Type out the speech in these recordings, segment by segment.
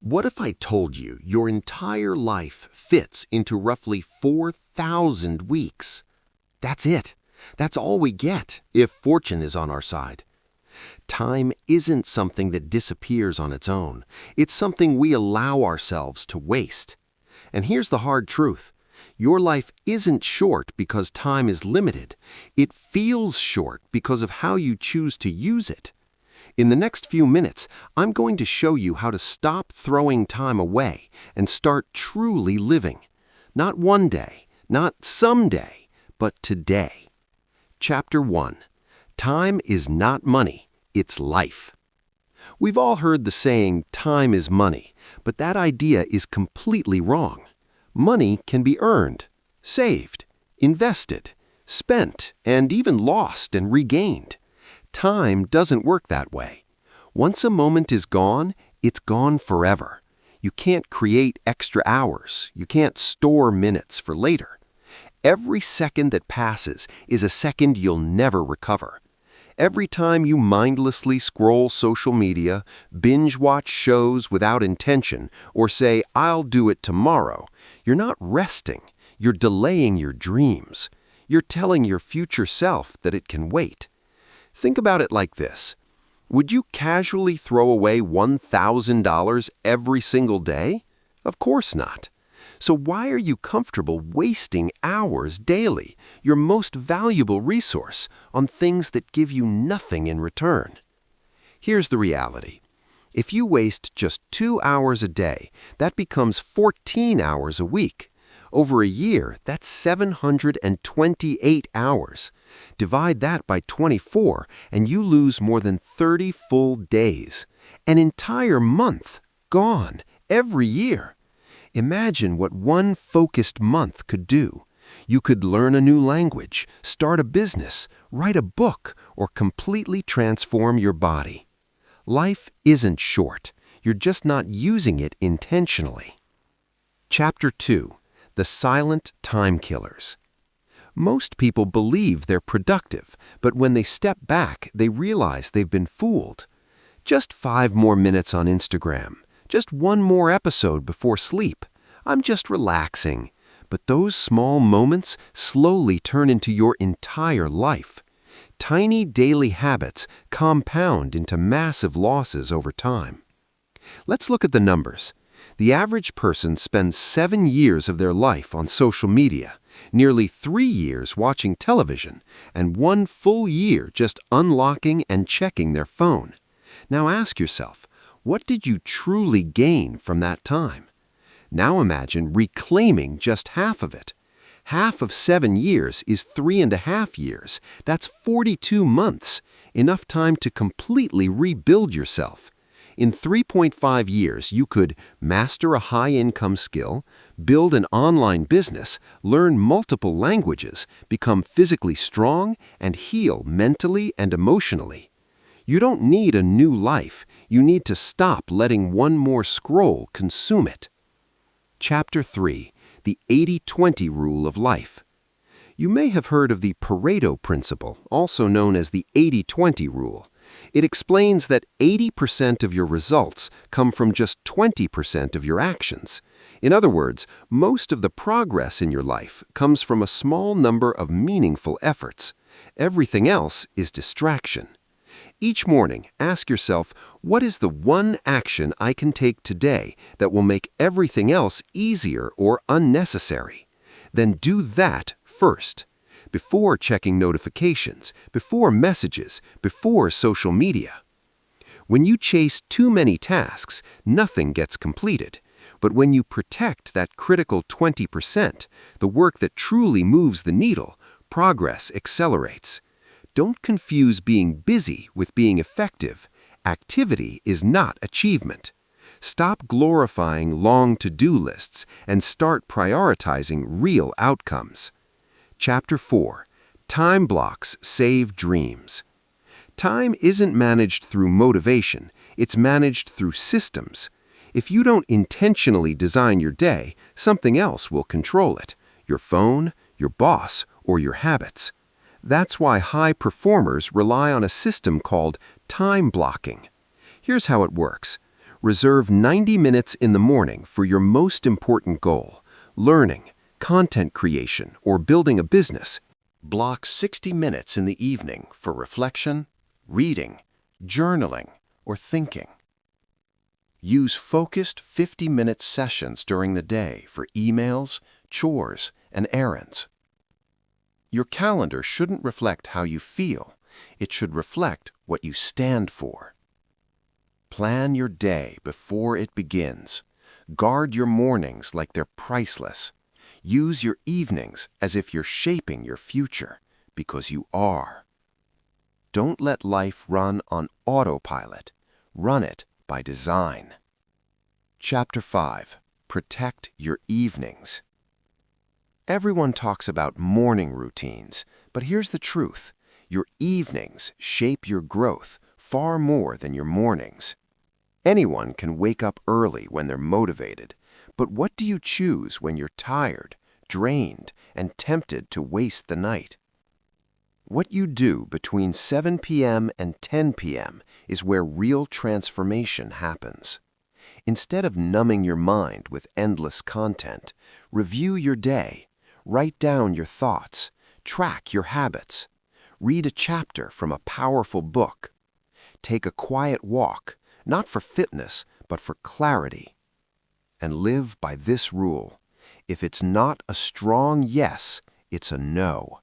What if I told you your entire life fits into roughly 4,000 weeks? That's it. That's all we get if fortune is on our side. Time isn't something that disappears on its own. It's something we allow ourselves to waste. And here's the hard truth. Your life isn't short because time is limited. It feels short because of how you choose to use it. In the next few minutes, I'm going to show you how to stop throwing time away and start truly living. Not one day, not someday, but today. Chapter 1. Time is not money, it's life. We've all heard the saying, time is money, but that idea is completely wrong. Money can be earned, saved, invested, spent, and even lost and regained. Time doesn't work that way. Once a moment is gone, it's gone forever. You can't create extra hours. You can't store minutes for later. Every second that passes is a second you'll never recover. Every time you mindlessly scroll social media, binge-watch shows without intention, or say, "I'll do it tomorrow," you're not resting. You're delaying your dreams. You're telling your future self that it can wait. Think about it like this. Would you casually throw away $1,000 every single day? Of course not. So why are you comfortable wasting hours daily, your most valuable resource, on things that give you nothing in return? Here's the reality. If you waste just 2 hours a day, that becomes 14 hours a week. Over a year, that's 728 hours. Divide that by 24, and you lose more than 30 full days. An entire month, gone, every year. Imagine what one focused month could do. You could learn a new language, start a business, write a book, or completely transform your body. Life isn't short. You're just not using it intentionally. Chapter 2. The Silent Time Killers. Most people believe they're productive, but when they step back, they realize they've been fooled. Just 5 more minutes on Instagram. Just 1 more episode before sleep. I'm just relaxing. But those small moments slowly turn into your entire life. Tiny daily habits compound into massive losses over time. Let's look at the numbers. The average person spends 7 years of their life on social media, nearly 3 years watching television, and 1 full year just unlocking and checking their phone. Now ask yourself, what did you truly gain from that time? Now imagine reclaiming just half of it. Half of 7 years is 3.5 years. That's 42 months, enough time to completely rebuild yourself. In 3.5 years, you could master a high-income skill, build an online business, learn multiple languages, become physically strong, and heal mentally and emotionally. You don't need a new life. You need to stop letting one more scroll consume it. Chapter 3. The 80-20 Rule of Life. You may have heard of the Pareto Principle, also known as the 80-20 Rule. It explains that 80% of your results come from just 20% of your actions. In other words, most of the progress in your life comes from a small number of meaningful efforts. Everything else is distraction. Each morning, ask yourself, what is the one action I can take today that will make everything else easier or unnecessary? Then do that first. Before checking notifications, before messages, before social media. When you chase too many tasks, nothing gets completed. But when you protect that critical 20%, the work that truly moves the needle, progress accelerates. Don't confuse being busy with being effective. Activity is not achievement. Stop glorifying long to-do lists and start prioritizing real outcomes. Chapter 4. Time Blocks Save Dreams. Time isn't managed through motivation, it's managed through systems. If you don't intentionally design your day, something else will control it. Your phone, your boss, or your habits. That's why high performers rely on a system called time blocking. Here's how it works. Reserve 90 minutes in the morning for your most important goal, learning, content creation, or building a business. Block 60 minutes in the evening for reflection, reading, journaling, or thinking. Use focused 50-minute sessions during the day for emails, chores, and errands. Your calendar shouldn't reflect how you feel. It should reflect what you stand for. Plan your day before it begins. Guard your mornings like they're priceless. Use your evenings as if you're shaping your future, because you are. Don't let life run on autopilot. Run it by design. Chapter 5. Protect your evenings. Everyone talks about morning routines, but here's the truth. Your evenings shape your growth far more than your mornings. Anyone can wake up early when they're motivated, but what do you choose when you're tired, drained, and tempted to waste the night? What you do between 7 p.m. and 10 p.m. is where real transformation happens. Instead of numbing your mind with endless content, review your day, write down your thoughts, track your habits, read a chapter from a powerful book, take a quiet walk, not for fitness, but for clarity. And live by this rule. If it's not a strong yes, it's a no.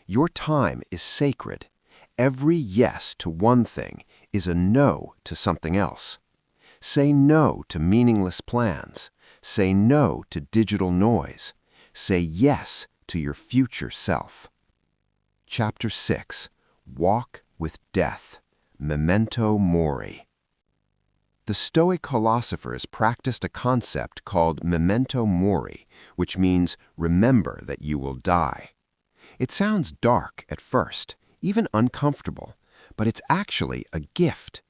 Your time is sacred. Every yes to one thing is a no to something else. Say no to meaningless plans. Say no to digital noise. Say yes to your future self. Chapter 6. Walk with Death. Memento Mori. The Stoic philosophers practiced a concept called memento mori, which means remember that you will die. It sounds dark at first, even uncomfortable, but it's actually a gift.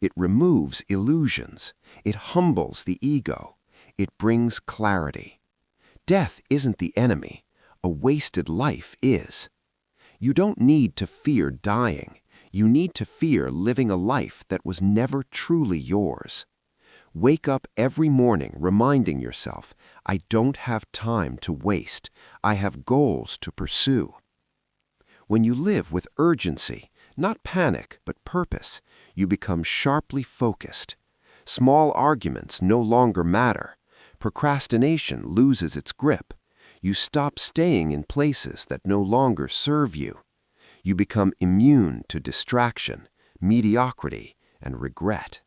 It removes illusions. It humbles the ego. It brings clarity. Death isn't the enemy. A wasted life is. You don't need to fear dying. You need to fear living a life that was never truly yours. Wake up every morning reminding yourself, I don't have time to waste. I have goals to pursue. When you live with urgency, not panic, but purpose, you become sharply focused. Small arguments no longer matter. Procrastination loses its grip. You stop staying in places that no longer serve you. You become immune to distraction, mediocrity, and regret.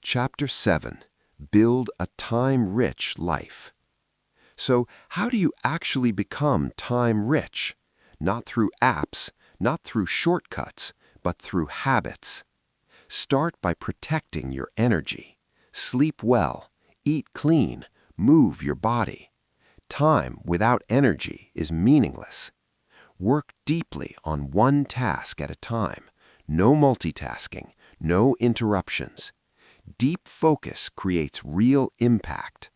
Chapter 7. Build a time-rich life. So, how do you actually become time-rich? Not through apps, not through shortcuts, but through habits. Start by protecting your energy. Sleep well, eat clean, move your body. Time without energy is meaningless. Work deeply on one task at a time. No multitasking, no interruptions. Deep focus creates real impact.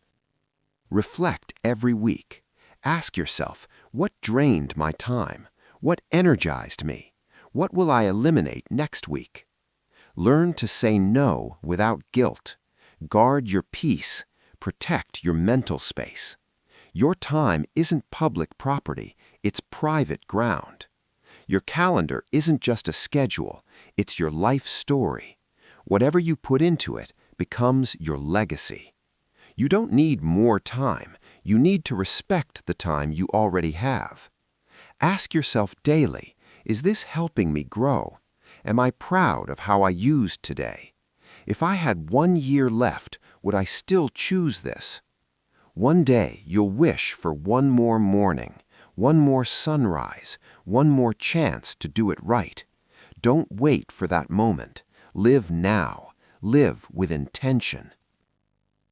Reflect every week. Ask yourself, what drained my time? What energized me? What will I eliminate next week? Learn to say no without guilt. Guard your peace. Protect your mental space. Your time isn't public property, it's private ground. Your calendar isn't just a schedule, it's your life story. Whatever you put into it becomes your legacy. You don't need more time, you need to respect the time you already have. Ask yourself daily, is this helping me grow? Am I proud of how I used today? If I had 1 year left, would I still choose this? One day you'll wish for one more morning, one more sunrise, one more chance to do it right. Don't wait for that moment. Live now. Live with intention.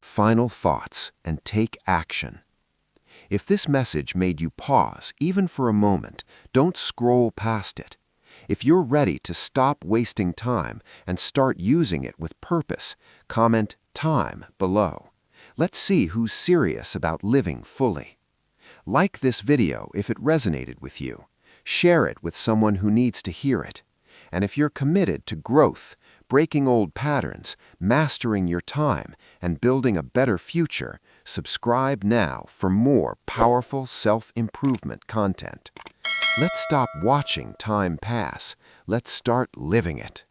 Final thoughts and take action. If this message made you pause, even for a moment, don't scroll past it. If you're ready to stop wasting time and start using it with purpose, comment "time" below. Let's see who's serious about living fully. Like this video if it resonated with you. Share it with someone who needs to hear it. And if you're committed to growth, breaking old patterns, mastering your time, and building a better future, subscribe now for more powerful self-improvement content. Let's stop watching time pass. Let's start living it.